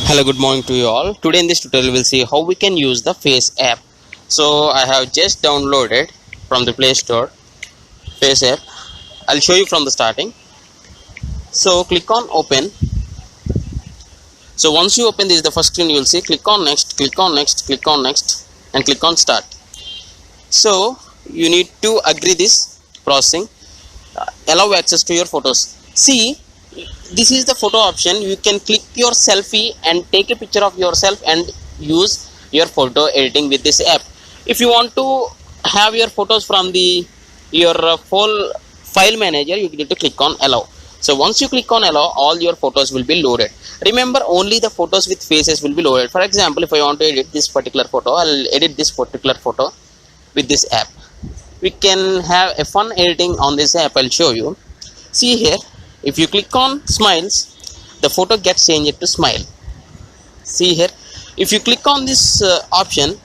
Hello, good morning to you all. Today in this tutorial we'll see how we can use the Face app. So I have just downloaded from the Play Store Face app. I'll show you from the starting. So click on open. So once you open, this is the first screen. You will see click on next, click on next, click on next, and click on start. So you need to agree this processing. Allow access to your photos. See, this is the photo option. You can click your selfie and take a picture of yourself and use your photo editing with this app. If you want to have your photos from your full file manager, you need to click on allow. So once you click on allow, all your photos will be loaded. Remember, only the photos with faces will be loaded. For example, if I want to edit this particular photo, I'll edit this particular photo with this app. We can have a fun editing on this app. I'll show you. See here, if you click on smiles, the photo gets changed to smile. See here, if you click on this option,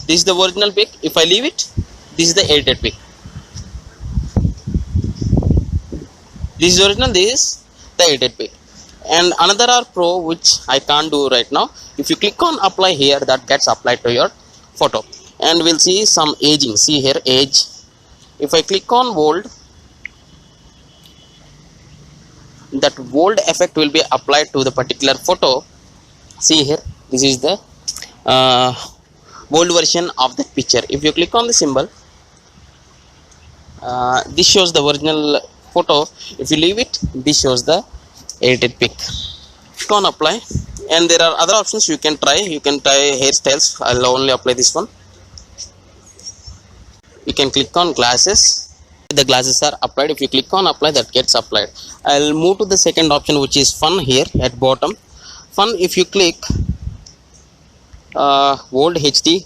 this is the original pic. If I leave it, this is the edited pic. This is original, this is the edited pic. And another are pro, which I can't do right now. If you click on apply here, that gets applied to your photo. And we'll see some aging. See here, age. If I click on bold, that bold effect will be applied to the particular photo. See here, this is the bold version of the picture. If you click on the symbol, this shows the original photo. If you leave it, this shows the edited pic. Click on apply, and there are other options you can try. You can try hairstyles. I'll only apply this one. You can click on glasses. The glasses are applied. If you click on apply, that gets applied. I'll move to the second option, which is fun here at bottom. Fun, if you click bold HD,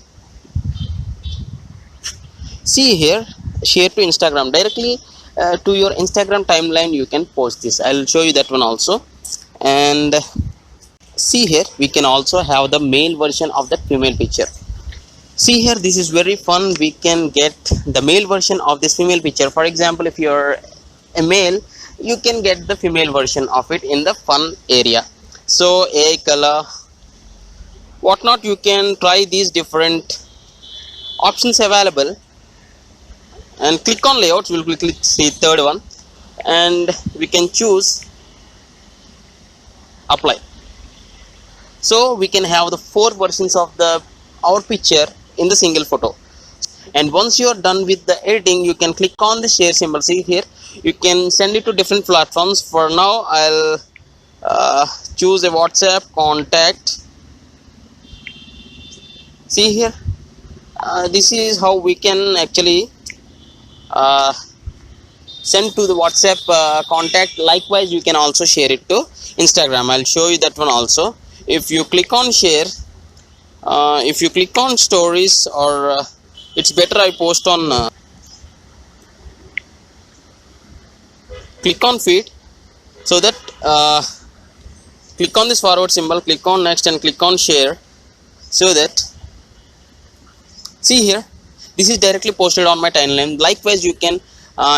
see here, share to Instagram directly to your Instagram timeline. You can post this. I'll show you that one also. And see here, we can also have the male version of the female picture. See here, this is very fun. We can get the male version of this female picture. For example, if you're a male, you can get the female version of it in the fun area. So a color, whatnot, you can try these different options available. And click on layouts. We'll click the third one, and we can choose apply. So we can have the 4 versions of our picture in the single photo. And once you are done with the editing, you can click on the share symbol. See here, you can send it to different platforms. For now, I'll choose a WhatsApp contact. See here, this is how we can actually send to the WhatsApp contact. Likewise, you can also share it to Instagram. I'll show you that one also. If you click on share, if you click on stories, or it's better I post on click on feed, so that click on this forward symbol, click on next, and click on share, so that, see here, this is directly posted on my timeline. Likewise, you can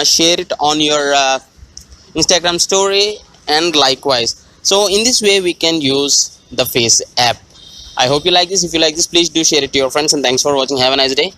share it on your Instagram story, and likewise. So in this way we can use the Face app. I hope you like this. If you like this, please do share it to your friends, and thanks for watching. Have a nice day.